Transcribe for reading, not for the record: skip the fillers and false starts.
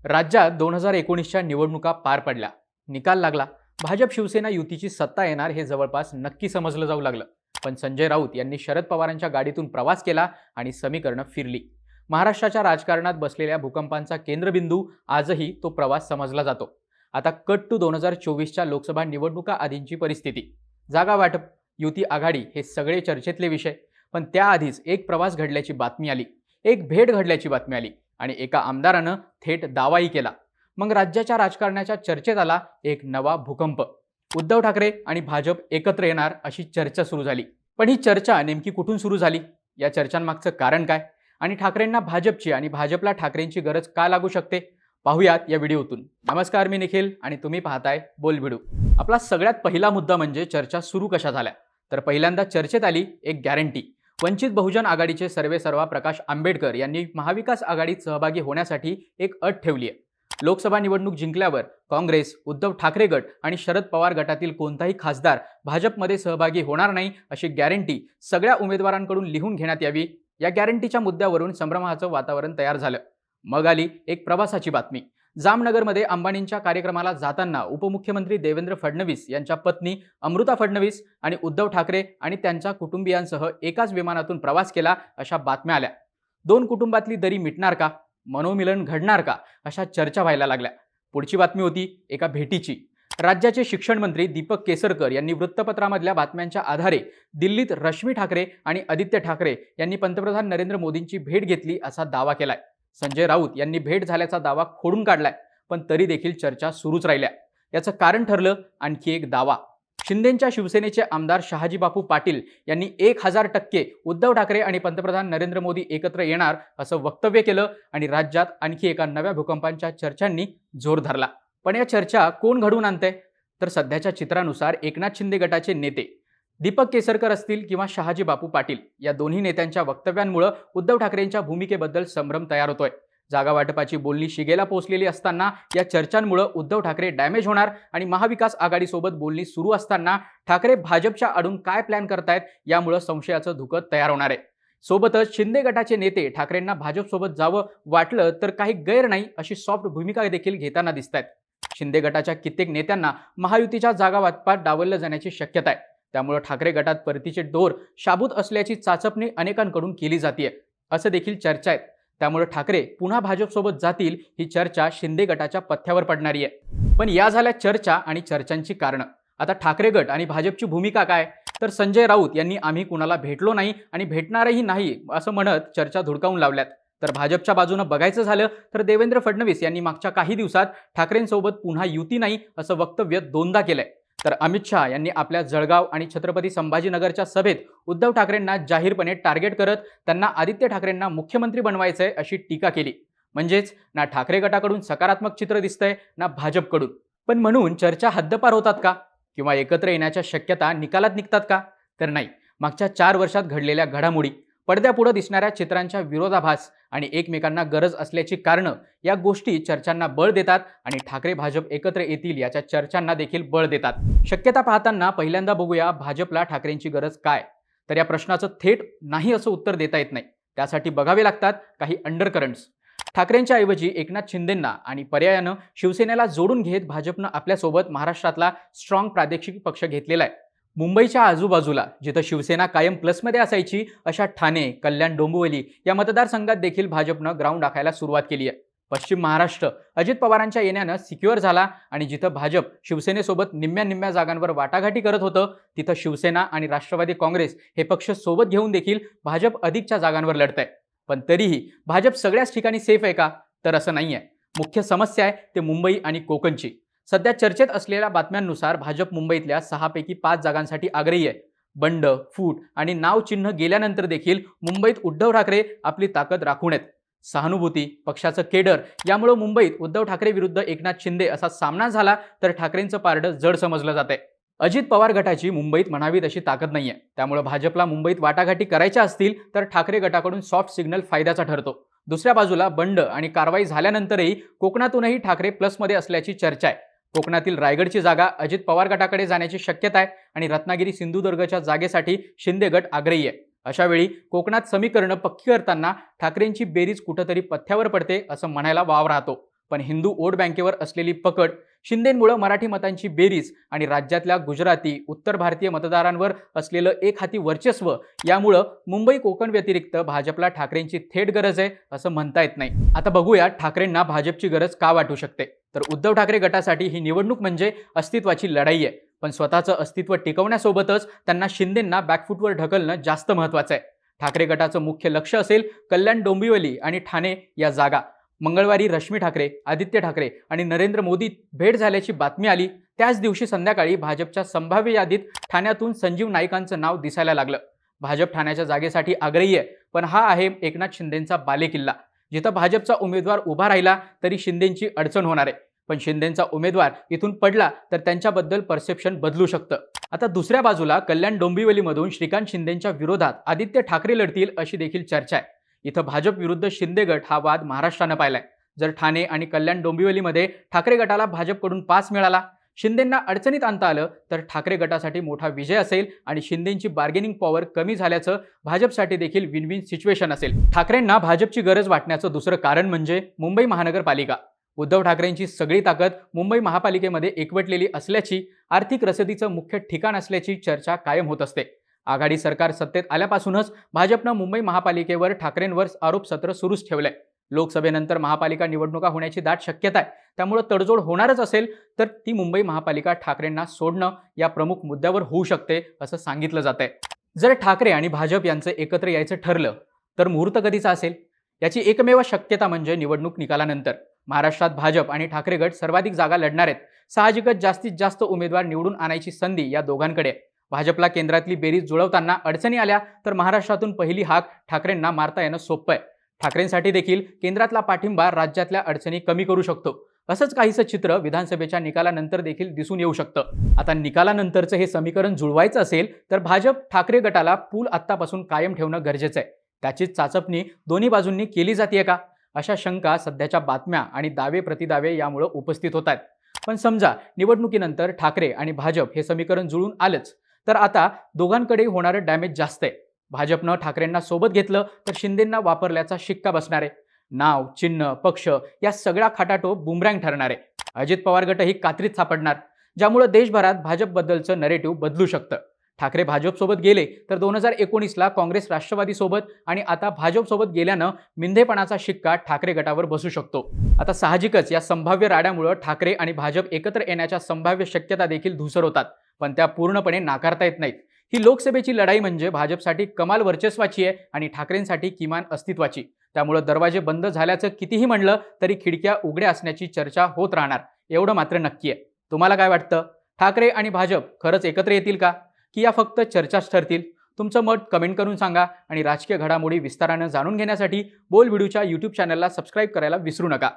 राज्यात 2019च्या निवडणुका पार पडल्या. निकाल लागला. भाजप शिवसेना युतीची सत्ता येणार हे जवळपास नक्की समजलं जाऊ लागलं. पण संजय राऊत यांनी शरद पवारांच्या गाडीतून प्रवास केला आणि समीकरणं फिरली. महाराष्ट्राच्या राजकारणात बसलेल्या भूकंपांचा केंद्रबिंदू आजही तो प्रवास समजला जातो. आता कट टू 2024च्या लोकसभा निवडणुका आधींची परिस्थिती. जागा वाटप, युती आघाडी हे सगळे चर्चेतले विषय. पण त्याआधीच एक प्रवास घडल्याची बातमी आली, एक भेट घडल्याची बातमी आली आणि एका आमदारानं थेट दावाही केला. मग राज्याच्या राजकारणाच्या चर्चेत आला एक नवा भूकंप. उद्धव ठाकरे आणि भाजप एकत्र येणार अशी चर्चा सुरू झाली. पण ही चर्चा नेमकी कुठून सुरू झाली? या चर्चांमागचं कारण काय? आणि ठाकरेंना भाजपची आणि भाजपला ठाकरेंची गरज का लागू शकते? पाहूयात या व्हिडिओतून. नमस्कार, मी निखिल आणि तुम्ही पाहताय बोल व्हिडिओ. आपला सगळ्यात पहिला मुद्दा म्हणजे चर्चा सुरू कशा झाल्या. तर पहिल्यांदा चर्चेत आली एक गॅरंटी. वंचित बहुजन आघाडीचे सर्वेसर्वा प्रकाश आंबेडकर यांनी महाविकास आघाडीत सहभागी होण्यासाठी एक अट ठेवली आहे. लोकसभा निवडणूक जिंकल्यावर काँग्रेस, उद्धव ठाकरे गट आणि शरद पवार गटातील कोणताही खासदार भाजपमध्ये सहभागी होणार नाही अशी गॅरंटी सगळ्या उमेदवारांकडून लिहून घेण्यात यावी. या गॅरंटीच्या मुद्द्यावरून संभ्रमाचं वातावरण तयार झालं. मग आली एक प्रवासाची बातमी. जामनगरमध्ये अंबानींच्या कार्यक्रमाला जाताना उपमुख्यमंत्री देवेंद्र फडणवीस यांच्या पत्नी अमृता फडणवीस आणि उद्धव ठाकरे आणि त्यांच्या कुटुंबियांसह एकाच विमानातून प्रवास केला अशा बातम्या आल्या. दोन कुटुंबातली दरी मिटणार का? मनोमिलन घडणार का? अशा चर्चा व्हायला लागल्या. पुढची बातमी होती एका भेटीची. राज्याचे शिक्षण मंत्री दीपक केसरकर यांनी वृत्तपत्रामधल्या बातम्यांच्या आधारे दिल्लीत रश्मी ठाकरे आणि आदित्य ठाकरे यांनी पंतप्रधान नरेंद्र मोदींची भेट घेतली असा दावा केलाय. संजय राऊत यांनी भेट झाल्याचा दावा खोडून काढलाय. पण तरी देखील चर्चा सुरूच राहिल्या. याचं कारण ठरलं आणखी एक दावा. शिंदेच्या शिवसेनेचे आमदार शहाजी बापू पाटील यांनी 1000% उद्धव ठाकरे आणि पंतप्रधान नरेंद्र मोदी एकत्र येणार असं वक्तव्य केलं आणि राज्यात आणखी एका नव्या भूकंपांच्या चर्चांनी जोर धरला. पण या चर्चा कोण घडवून आणतंय? तर सध्याच्या चित्रानुसार एकनाथ शिंदे गटाचे नेते दीपक केसरकर असतील किंवा शहाजी बापू पाटील या दोन्ही नेत्यांच्या वक्तव्यांमुळे उद्धव ठाकरेंच्या भूमिकेबद्दल संभ्रम तयार होतोय. जागा वाटपाची बोलणी शिगेला पोहोचलेली असताना या चर्चांमुळे उद्धव ठाकरे डॅमेज होणार आणि महाविकास आघाडीसोबत बोलणी सुरू असताना ठाकरे भाजपच्या आडून काय प्लॅन करतायत यामुळे संशयाचं धुकं तयार होणार आहे. सोबतच शिंदे गटाचे नेते ठाकरेंना भाजपसोबत जावं वाटलं तर काही गैर नाही अशी सॉफ्ट भूमिका देखील घेताना दिसत आहेत. शिंदे गटाच्या कित्येक नेत्यांना महायुतीच्या जागा वाटपात डावललं जाण्याची शक्यता आहे. त्यामुळे ठाकरे गटात परतीचे दोर शाबूत असल्याची चाचपणी अनेकांकडून केली जाते असं देखील चर्चा आहेत. त्यामुळे ठाकरे पुन्हा भाजपसोबत जातील ही चर्चा शिंदे गटाच्या पथ्यावर पडणारी आहे. पण या झाल्या चर्चा आणि चर्चांची कारणं. आता ठाकरे गट आणि भाजपची भूमिका काय? तर संजय राऊत यांनी आम्ही कुणाला भेटलो नाही आणि भेटणारही नाही असं म्हणत चर्चा धुडकावून लावल्यात. तर भाजपच्या बाजूनं बघायचं झालं तर देवेंद्र फडणवीस यांनी मागच्या काही दिवसात ठाकरेंसोबत पुन्हा युती नाही असं वक्तव्य दोनदा केलंय. तर अमित शहा यांनी आपल्या जळगाव आणि छत्रपती संभाजीनगरच्या सभेत उद्धव ठाकरेंना जाहीरपणे टार्गेट करत त्यांना आदित्य ठाकरेंना मुख्यमंत्री बनवायचंय अशी टीका केली. म्हणजेच ना ठाकरे गटाकडून सकारात्मक चित्र दिसतंय ना भाजपकडून. पण म्हणून चर्चा हद्दपार होतात का? किंवा एकत्र येण्याच्या शक्यता निकालात निघतात का? तर नाही. मागच्या 4 वर्षात घडलेल्या घडामोडी, पडद्यापुढे दिसणाऱ्या चित्रांच्या विरोधाभास आणि एकमेकांना गरज असल्याची कारणं या गोष्टी चर्चांना बळ देतात आणि ठाकरे भाजप एकत्र येतील याच्या चर्चांना देखील बळ देतात. शक्यता पाहताना पहिल्यांदा बघूया भाजपला ठाकरेंची गरज काय. तर या प्रश्नाचं थेट नाही असं उत्तर देता येत नाही. त्यासाठी बघावे लागतात काही अंडरकरंट्स. ठाकरेंच्या ऐवजी एकनाथ शिंदेंना आणि पर्यायानं शिवसेनेला जोडून घेत भाजपनं आपल्यासोबत महाराष्ट्रातला स्ट्रॉंग प्रादेशिक पक्ष घेतलेला आहे. मुंबईच्या आजूबाजूला जिथं शिवसेना कायम प्लसमध्ये असायची अशा ठाणे, कल्याण, डोंबिवली या मतदारसंघात देखील भाजपनं ग्राउंड आखायला सुरुवात केली आहे. पश्चिम महाराष्ट्र अजित पवारांच्या येण्यानं सिक्युअर झाला आणि जिथं भाजप शिवसेनेसोबत निम्म्या जागांवर वाटाघाटी करत होतं तिथं शिवसेना आणि राष्ट्रवादी काँग्रेस हे पक्ष सोबत घेऊन देखील भाजप अधिकच्या जागांवर लढत आहे. पण तरीही भाजप सगळ्याच ठिकाणी सेफ आहे का? तर असं नाही आहे. मुख्य समस्या आहे ते मुंबई आणि कोकणची. सध्या चर्चेत असलेल्या बातम्यांनुसार भाजप मुंबईतल्या 6 पैकी 5 जागांसाठी आग्रही आहे. बंड, फूट आणि नाव चिन्ह गेल्यानंतर देखील मुंबईत उद्धव ठाकरे आपली ताकद राखून आहेत. सहानुभूती, पक्षाचं केडर यामुळे मुंबईत उद्धव ठाकरे विरुद्ध एकनाथ शिंदे असा सामना झाला तर ठाकरेंचं पारडं जड समजलं जातंय. अजित पवार गटाची मुंबईत म्हणावी तशी ताकद नाहीये. त्यामुळे भाजपला मुंबईत वाटाघाटी करायच्या असतील तर ठाकरे गटाकडून सॉफ्ट सिग्नल फायद्याचा ठरतो. दुसऱ्या बाजूला बंड आणि कारवाई झाल्यानंतरही कोकणातूनही ठाकरे प्लसमध्ये असल्याची चर्चा आहे. कोकणातील रायगडची जागा अजित पवार गटाकडे जाण्याची शक्यता आहे आणि रत्नागिरी सिंधुदुर्गच्या जागेसाठी शिंदे गट आग्रही आहे. अशा वेळी कोकणात समीकरणं पक्की करताना ठाकरेंची बेरीज कुठेतरी पथ्यावर पडते असं म्हणायला वाव राहतो. पण हिंदू वोट बँकेवर असलेली पकड, शिंदेंमुळे मराठी मतांची बेरीज आणि राज्यातल्या गुजराती, उत्तर भारतीय मतदारांवर असलेलं एकहाती वर्चस्व यामुळे मुंबई कोकण व्यतिरिक्त भाजपला ठाकरेंची थेट गरज आहे असं म्हणता येत नाही. आता बघूया ठाकरेंना भाजपची गरज का वाटू शकते. तर उद्धव ठाकरे गटासाठी ही निवडणूक म्हणजे अस्तित्वाची लढाई आहे, पण स्वतःचं अस्तित्व टिकवण्यासोबतच त्यांना शिंदेंना बॅकफूटवर ढकलणं जास्त महत्त्वाचं आहे. ठाकरे गटाचं मुख्य लक्ष असेल कल्याण, डोंबिवली आणि ठाणे या जागा. मंगळवारी रश्मी ठाकरे, आदित्य ठाकरे आणि नरेंद्र मोदी भेट झाल्याची बातमी आली. त्याच दिवशी संध्याकाळी भाजपच्या संभाव्य यादीत ठाण्यातून संजीव नाईकांचं नाव दिसायला लागलं. भाजप ठाण्याच्या जागेसाठी आग्रही आहे, पण हा आहे एकनाथ शिंदेंचा बालेकिल्ला. जिथं भाजपचा उमेदवार उभा राहिला तरी शिंदेंची अडचण होणार आहे, पण शिंदेंचा उमेदवार इथून पडला तर त्यांच्याबद्दल परसेप्शन बदलू शकतं. आता दुसऱ्या बाजूला कल्याण डोंबिवलीमधून श्रीकांत शिंदेंच्या विरोधात आदित्य ठाकरे लढतील अशी देखील चर्चा आहे. इथं भाजप विरुद्ध शिंदे गट हा वाद महाराष्ट्रानं पाहिलाय. जर ठाणे आणि कल्याण डोंबिवलीमध्ये ठाकरे गटाला भाजपकडून पास मिळाला, शिंदेंना अडचणीत आणता आलं तर ठाकरे गटासाठी मोठा विजय असेल आणि शिंदेंची बार्गेनिंग पॉवर कमी झाल्याचं भाजपसाठी देखील विन विन सिच्युएशन असेल. ठाकरेंना भाजपची गरज वाटण्याचं दुसरं कारण म्हणजे मुंबई महानगरपालिका. उद्धव ठाकरेंची सगळी ताकद मुंबई महापालिकेमध्ये एकवटलेली असल्याची, आर्थिक रसदीचं मुख्य ठिकाण असल्याची चर्चा कायम होत असते. आघाडी सरकार सत्तेत आल्यापासूनच भाजपनं मुंबई महापालिकेवर ठाकरेंवर आरोप सत्र सुरूच ठेवलंय. लोकसभेनंतर महापालिका निवडणुका होण्याची दाट शक्यता आहे, त्यामुळे तडजोड होणारच असेल तर ती मुंबई महापालिका ठाकरेंना सोडणं या प्रमुख मुद्द्यावर होऊ शकते असं सांगितलं जातंय. जर ठाकरे आणि भाजप यांचं एकत्र यायचं ठरलं तर मुहूर्त कधीचा असेल? याची एकमेव शक्यता म्हणजे निवडणूक निकालानंतर. महाराष्ट्रात भाजप आणि ठाकरे गट सर्वाधिक जागा लढणार आहेत. साहजिकच जास्तीत जास्त उमेदवार निवडून आणायची संधी या दोघांकडे आहे. भाजपला केंद्रातली बेरीज जुळवताना अडचणी आल्या तर महाराष्ट्रातून पहिली हाक ठाकरेंना मारता येणं सोपं आहे. ठाकरेंसाठी देखील केंद्रातला पाठिंबा राज्यातल्या अडचणी कमी करू शकतो. असंच काहीसं चित्र विधानसभेच्या निकालानंतर देखील दिसून येऊ शकतं. आता निकालानंतरचं हे समीकरण जुळवायचं असेल तर भाजप ठाकरे गटाला पूल आत्तापासून कायम ठेवणं गरजेचं आहे. त्याचीच चाचपणी दोन्ही बाजूंनी केली जाते का, अशा शंका सध्याच्या बातम्या आणि दावे प्रतिदावे यामुळे उपस्थित होत आहेत. पण समजा निवडणुकीनंतर ठाकरे आणि भाजप हे समीकरण जुळून आलंच तर आता दोघांकडे होणारं डॅमेज जास्त आहे. भाजपनं ठाकरेंना सोबत घेतलं तर शिंदेंना वापरल्याचा शिक्का बसणार आहे. नाव, चिन्ह, पक्ष या सगळा खटाटोप बुमरँग ठरणार आहे. अजित पवार गटही कात्रीत सापडणार, ज्यामुळे देशभरात भाजपबद्दलचं नरेटिव्ह बदलू शकतं. ठाकरे भाजपसोबत गेले तर 2019ला काँग्रेस राष्ट्रवादीसोबत आणि आता भाजपसोबत गेल्यानं मिंधेपणाचा शिक्का ठाकरे गटावर बसू शकतो. आता साहजिकच या संभाव्य राड्यामुळे ठाकरे आणि भाजप एकत्र येण्याच्या संभाव्य शक्यता देखील धूसर होतात, पण त्या पूर्णपणे नाकारता येत नाहीत. ही लोकसभेची लढाई म्हणजे भाजपसाठी कमाल वर्चस्वाची आहे आणि ठाकरेंसाठी किमान अस्तित्वाची. त्यामुळे दरवाजे बंद झाल्याचं कितीही म्हणलं तरी खिडक्या उघड्या असण्याची चर्चा होत राहणार, एवढं मात्र नक्की आहे. तुम्हाला काय वाटतं? ठाकरे आणि भाजप खरंच एकत्र येतील का, की या फक्त चर्चाच ठरतील? तुमचं मत कमेंट करून सांगा आणि राजकीय घडामोडी विस्तारानं जाणून घेण्यासाठी बोल व्हिडिओच्या YouTube चॅनलला सबस्क्राईब करायला विसरू नका.